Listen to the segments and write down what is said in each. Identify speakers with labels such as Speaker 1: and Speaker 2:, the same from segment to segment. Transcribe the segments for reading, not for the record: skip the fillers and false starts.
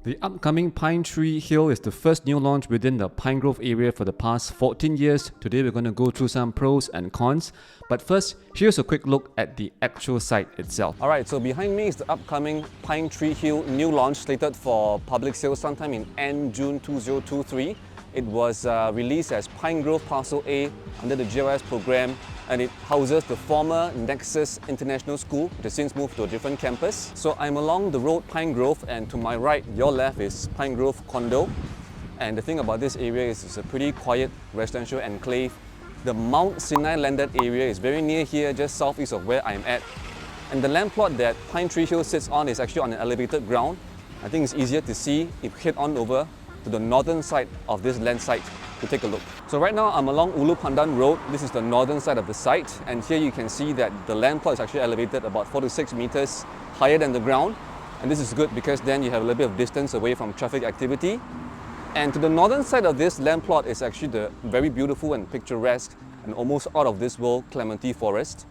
Speaker 1: The upcoming Pinetree Hill is the first new launch within the Pine Grove area for the past 14 years. Today we're going to go through some pros and cons. But first, here's a quick look at the actual site itself.
Speaker 2: Alright, so behind me is the upcoming Pinetree Hill new launch slated for public sale sometime in end June 2023. It was released as Pine Grove Parcel A under the GRS program, and it houses the former Nexus International School, which has since moved to a different campus. So I'm along the road Pine Grove, and to my right, your left, is Pine Grove Condo. And the thing about this area is it's a pretty quiet residential enclave. The Mount Sinai landed area is very near here, just southeast of where I'm at. And the land plot that Pinetree Hill sits on is actually on an elevated ground. I think it's easier to see if you head on over to the northern side of this land site to take a look. So right now I'm along Ulu Pandan Road. This is the northern side of the site, and here you can see that the land plot is actually elevated about 4 to 6 meters higher than the ground. And this is good because then you have a little bit of distance away from traffic activity. And to the northern side of this land plot is actually the very beautiful and picturesque and almost out of this world Clementi Forest.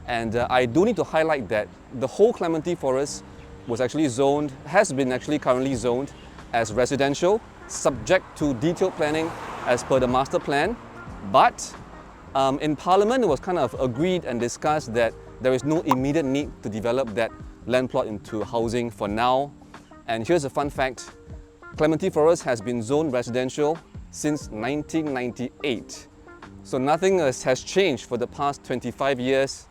Speaker 2: And I do need to highlight that the whole Clementi Forest was actually zoned, has been actually currently zoned as residential, subject to detailed planning as per the master plan. But in Parliament it was kind of agreed and discussed that there is no immediate need to develop that land plot into housing for now. And here's a fun fact: Clementi Forest has been zoned residential since 1998. So nothing has changed for the past 25 years.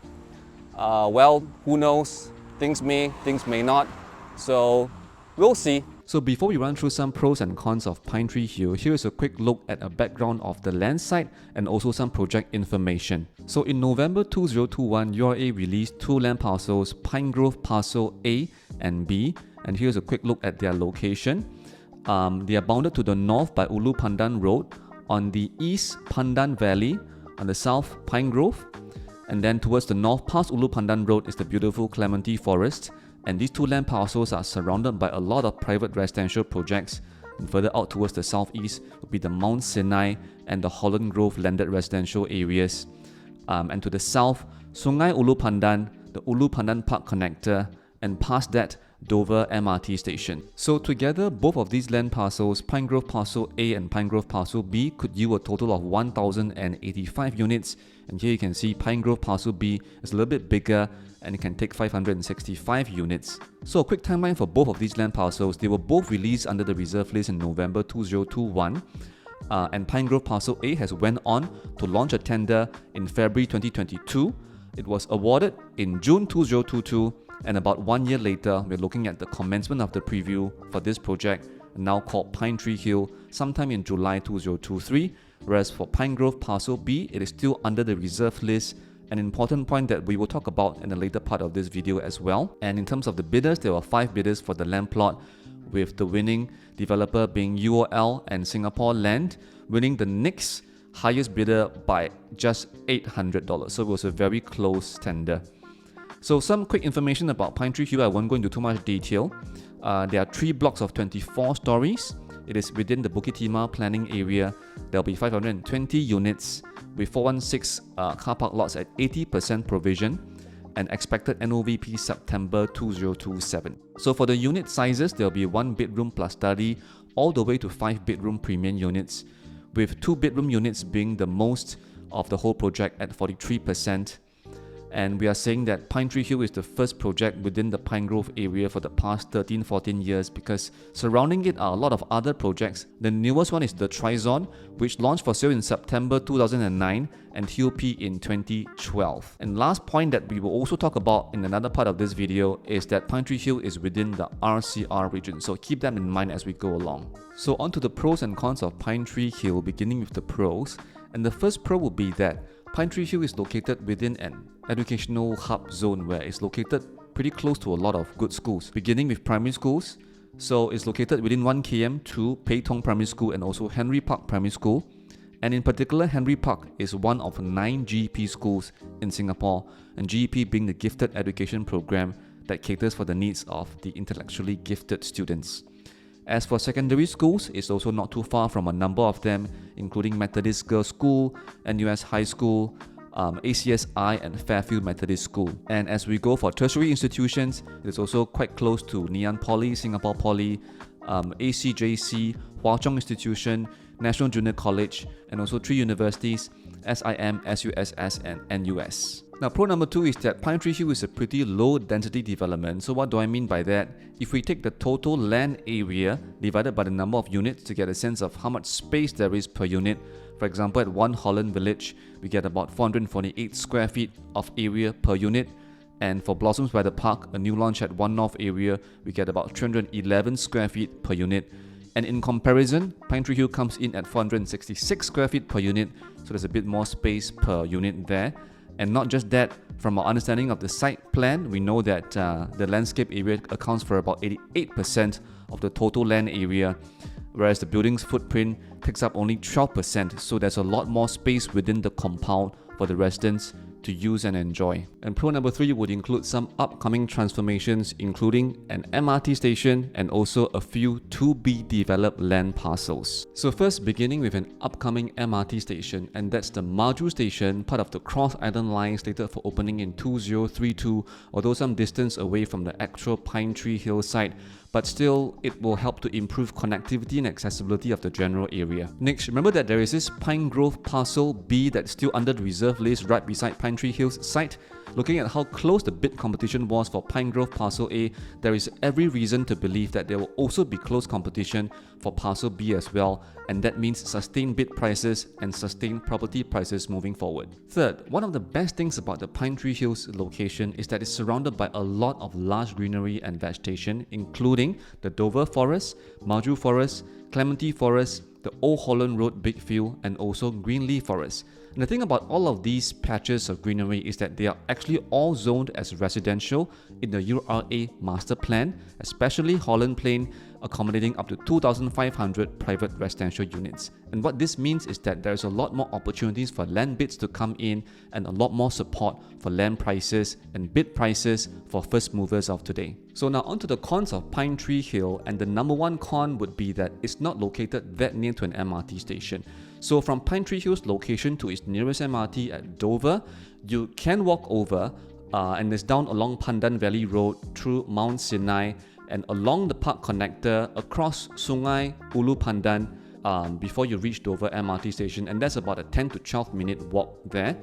Speaker 2: Well, who knows? Things may not. So we'll see.
Speaker 1: So before we run through some pros and cons of Pinetree Hill, here's a quick look at a background of the land site and also some project information. So in November 2021, URA released 2 land parcels, Pine Grove Parcel A and B, and here's a quick look at their location. They are bounded to the north by Ulu Pandan Road, on the east Pandan Valley, on the south Pine Grove, and then towards the north past Ulu Pandan Road is the beautiful Clementi Forest. And these 2 land parcels are surrounded by a lot of private residential projects. And further out towards the southeast would be the Mount Sinai and the Holland Grove landed residential areas. And to the south, Sungai Ulu Pandan, the Ulu Pandan Park connector, and past that, Dover MRT station. So together, both of these land parcels, Pine Grove Parcel A and Pine Grove Parcel B, could yield a total of 1,085 units. And here you can see Pine Grove Parcel B is a little bit bigger and it can take 565 units. So a quick timeline for both of these land parcels. They were both released under the reserve list in November 2021. And Pine Grove Parcel A has went on to launch a tender in February 2022. It was awarded in June 2022, and about 1 year later, we're looking at the commencement of the preview for this project, now called Pinetree Hill, sometime in July 2023. Whereas for Pine Grove Parcel B, it is still under the reserve list, an important point that we will talk about in the later part of this video as well. And in terms of the bidders, there were 5 bidders for the land plot, with the winning developer being UOL and Singapore Land, winning the next highest bidder by just $800. So it was a very close tender. So some quick information about Pinetree Hill. I won't go into too much detail. There are 3 blocks of 24 stories. It is within the 𝗶𝗶𝗲𝗏 planning area. There will be 520 units with 416 car park lots at 80% provision, and expected NOVP September 2027. So for the unit sizes, there will be 1 bedroom plus study all the way to 5 bedroom premium units, with 2 bedroom units being the most of the whole project at 43%. And we are saying that Pinetree Hill is the first project within the Pine Grove area for the past 13-14 years, because surrounding it are a lot of other projects. The newest one is the Trizon, which launched for sale in September 2009 and HUP in 2012. And last point that we will also talk about in another part of this video is that Pinetree Hill is within the RCR region, so keep that in mind as we go along. So on to the pros and cons of Pinetree Hill, beginning with the pros. And the first pro will be that Pinetree Hill is located within an educational hub zone where it's located pretty close to a lot of good schools, beginning with primary schools. So it's located within 1 km to Pei Tong Primary School and also Henry Park Primary School. And in particular, Henry Park is one of 9 GEP schools in Singapore, and GEP being the Gifted Education Program that caters for the needs of the intellectually gifted students. As for secondary schools, it's also not too far from a number of them, including Methodist Girls' School, NUS High School, ACSI and Fairfield Methodist School. And as we go for tertiary institutions, it's also quite close to Ngee Ann Poly, Singapore Poly, ACJC, Hwa Chong Institution, National Junior College, and also 3 universities, SIM, SUSS, and NUS. Now, pro number 2 is that Pinetree Hill is a pretty low density development. So what do I mean by that? If we take the total land area divided by the number of units to get a sense of how much space there is per unit, for example, at 1 Holland Village, we get about 448 square feet of area per unit. And for Blossoms by the Park, a new launch at 1 North area, we get about 311 square feet per unit. And in comparison, Pinetree Hill comes in at 466 square feet per unit, so there's a bit more space per unit there. And not just that, from our understanding of the site plan, we know that the landscape area accounts for about 88% of the total land area, whereas the building's footprint takes up only 12%, so there's a lot more space within the compound for the residents to use and enjoy. And pro number 3 would include some upcoming transformations, including an MRT station and also a few to-be developed land parcels. So first, beginning with an upcoming MRT station, and that's the Maju station, part of the Cross Island Line, slated for opening in 2032, although some distance away from the actual Pinetree Hill site, but still it will help to improve connectivity and accessibility of the general area. Next, remember that there is this Pine Grove Parcel B that's still under the reserve list right beside Pinetree Hill's site. Looking at how close the bid competition was for Pine Grove Parcel A, there is every reason to believe that there will also be close competition for Parcel B as well, and that means sustained bid prices and sustained property prices moving forward. Third, one of the best things about the Pinetree Hill's location is that it's surrounded by a lot of large greenery and vegetation, including the 𝗝𝗏𝗲𝗏 Forest, Maju Forest, Clementi Forest, the Old Holland Road Big Field, and also Greenleaf Forest. And the thing about all of these patches of greenery is that they are actually all zoned as residential in the URA master plan, especially Holland Plain, accommodating up to 2,500 private residential units. And what this means is that there's a lot more opportunities for land bids to come in and a lot more support for land prices and bid prices for first movers of today. So now onto the cons of Pinetree Hill, and the number 1 con would be that it's not located that near to an MRT station. So from Pinetree Hill's location to its nearest MRT at Dover, you can walk over and it's down along Pandan Valley Road through Mount Sinai and along the park connector across Sungai Ulu Pandan before you reach Dover MRT station, and that's about a 10 to 12 minute walk there.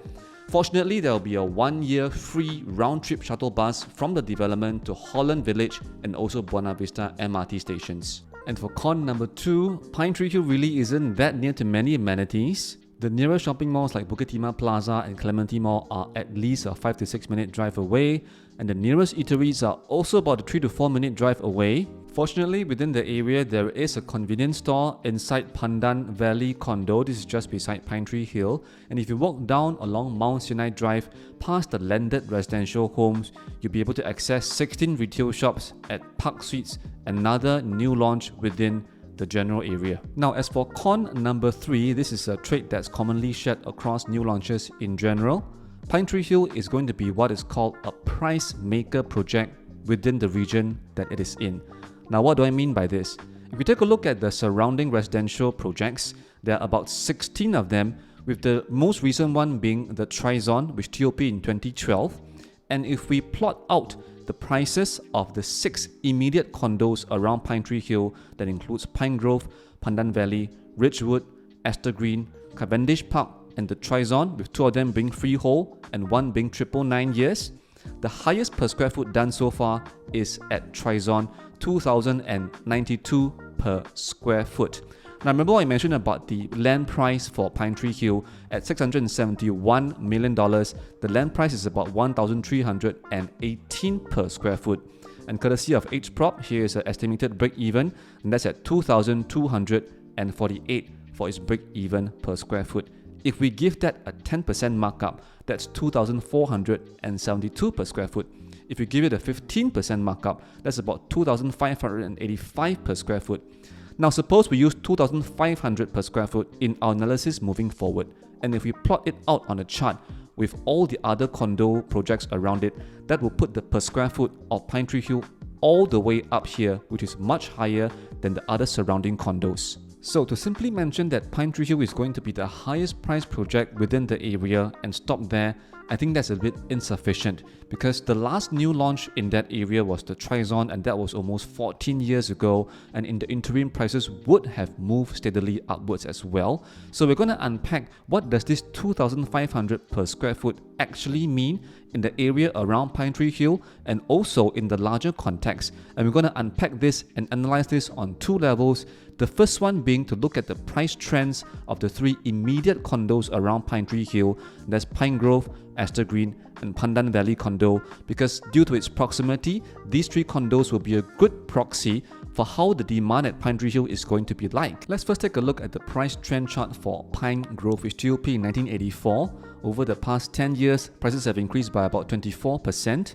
Speaker 1: Fortunately, there will be a 1-year free round-trip shuttle bus from the development to Holland Village and also Buona Vista MRT stations. And for con number 2, Pinetree Hill really isn't that near to many amenities. The nearest shopping malls like Bukit Timah Plaza and Clementi Mall are at least a 5 to 6 minute drive away, and the nearest eateries are also about a 3 to 4 minute drive away. Fortunately, within the area, there is a convenience store inside Pandan Valley Condo. This is just beside Pinetree Hill. And if you walk down along Mount Sinai Drive, past the landed residential homes, you'll be able to access 16 retail shops at Park Suites, another new launch within the general area. Now, as for con number 3, this is a trait that's commonly shared across new launches in general. Pinetree Hill is going to be what is called a price maker project within the region that it is in. Now, what do I mean by this? If we take a look at the surrounding residential projects, there are about 16 of them, with the most recent one being the Trizon, which TOP in 2012. And if we plot out the prices of the 6 immediate condos around Pinetree Hill, that includes Pine Grove, Pandan Valley, Ridgewood, Astor Green, Cavendish Park, and the Trizon, with 2 of them being freehold and 1 being 999 years, the highest per square foot done so far is at Trizon, 2,092 per square foot. Now, remember I mentioned about the land price for Pinetree Hill at $671 million. The land price is about $1,318 per square foot. And courtesy of HProp, here is an estimated break-even, and that's at $2,248 for its break-even per square foot. If we give that a 10% markup, that's $2,472 per square foot. If you give it a 15% markup, that's about $2,585 per square foot. Now, suppose we use $2,500 per square foot in our analysis moving forward, and if we plot it out on a chart with all the other condo projects around it, that will put the per square foot of Pinetree Hill all the way up here, which is much higher than the other surrounding condos. So to simply mention that Pinetree Hill is going to be the highest priced project within the area and stop there, I think that's a bit insufficient because the last new launch in that area was the Trizon, and that was almost 14 years ago, and in the interim prices would have moved steadily upwards as well. So we're going to unpack what does this 2,500 per square foot actually mean in the area around Pinetree Hill and also in the larger context, and we're going to unpack this and analyze this on two levels. The first one being to look at the price trends of the three immediate condos around Pinetree Hill, that's Pine Grove, Aster Green and Pandan Valley condo, because due to its proximity, these three condos will be a good proxy for how the demand at Pinetree Hill is going to be like. Let's first take a look at the price trend chart for Pine Grove, which TOP in 1984. Over the past 10 years, prices have increased by about 24%.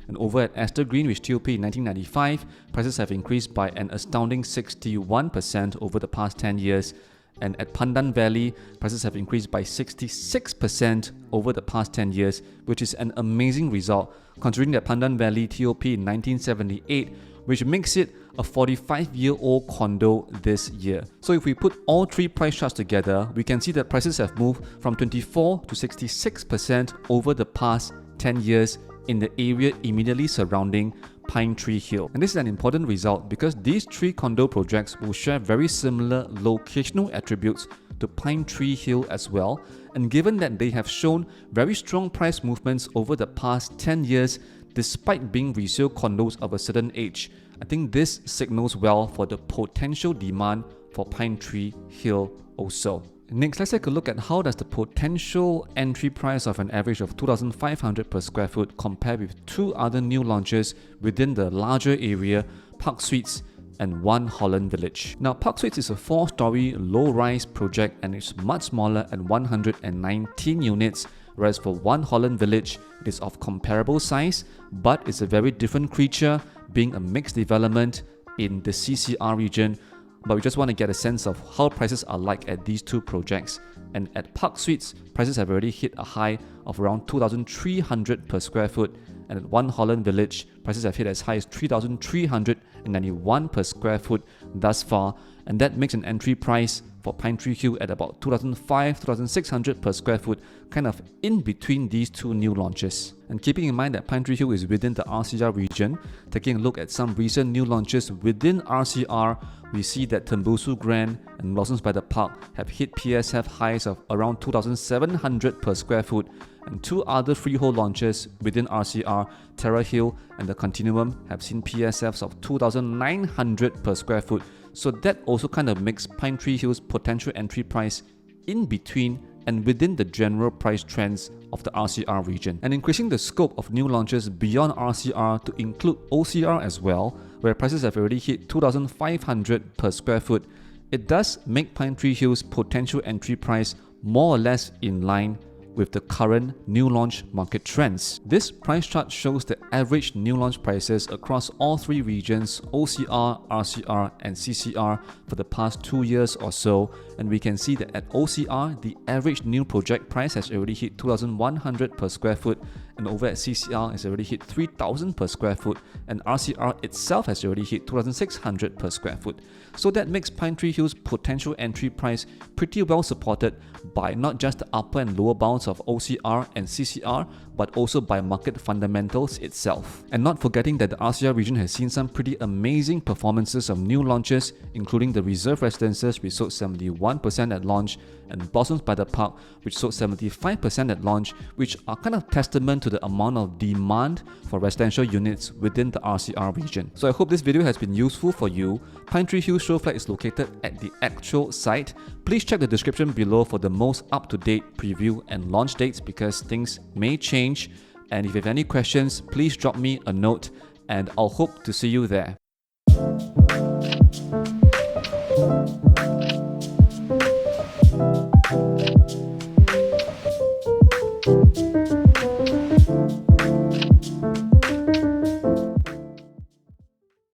Speaker 1: And over at Aster Green, which TOP in 1995, prices have increased by an astounding 61% over the past 10 years. And at Pandan Valley, prices have increased by 66% over the past 10 years, which is an amazing result considering that Pandan Valley TOP in 1978, which makes it a 45-year-old condo this year. So if we put all three price charts together, we can see that prices have moved from 24 to 66% over the past 10 years in the area immediately surrounding Pinetree Hill. And this is an important result because these three condo projects will share very similar locational attributes to Pinetree Hill as well. And given that they have shown very strong price movements over the past 10 years, despite being resale condos of a certain age, I think this signals well for the potential demand for Pinetree Hill also. Next, let's take a look at how does the potential entry price of an average of 2,500 per square foot compare with two other new launches within the larger area, Park Suites and One Holland Village. Now, Park Suites is a 4-story low-rise project and it's much smaller at 119 units, whereas for One Holland Village, it is of comparable size, but it's a very different creature, being a mixed development in the CCR region. But we just want to get a sense of how prices are like at these two projects. And at Park Suites, prices have already hit a high of around 2,300 per square foot. And at One Holland Village, prices have hit as high as 3,391 per square foot thus far. And that makes an entry price for Pinetree Hill at about 2,500 to 2,600 per square foot, kind of in between these two new launches. And keeping in mind that Pinetree Hill is within the RCR region, taking a look at some recent new launches within RCR, we see that Tembusu Grand and Blossoms by the Park have hit PSF highs of around 2,700 per square foot, and two other freehold launches within RCR, Terra Hill and the Continuum, have seen PSFs of 2,900 per square foot. So that also kind of makes Pinetree Hill's potential entry price in between and within the general price trends of the RCR region. And increasing the scope of new launches beyond RCR to include OCR as well, where prices have already hit 2,500 per square foot, it does make Pinetree Hill's potential entry price more or less in line with the current new launch market trends. This price chart shows the average new launch prices across all three regions, OCR, RCR and CCR, for the past 2 years or so, and we can see that at OCR, the average new project price has already hit 2,100 per square foot, and over at CCR it's already hit 3,000 per square foot, and RCR itself has already hit 2,600 per square foot. So that makes Pinetree Hill's potential entry price pretty well supported by not just the upper and lower bounds of OCR and CCR, but also by market fundamentals itself. And not forgetting that the RCR region has seen some pretty amazing performances of new launches, including the Reserve Residences, which sold 71% at launch, and Blossoms by the Park, which sold 75% at launch, which are kind of testament to the amount of demand for residential units within the RCR region. So I hope this video has been useful for you. Pinetree Hill Showflat is located at the actual site. Please check the description below for the most up-to-date preview and launch dates because things may change. And if you have any questions, please drop me a note and I'll hope to see you there.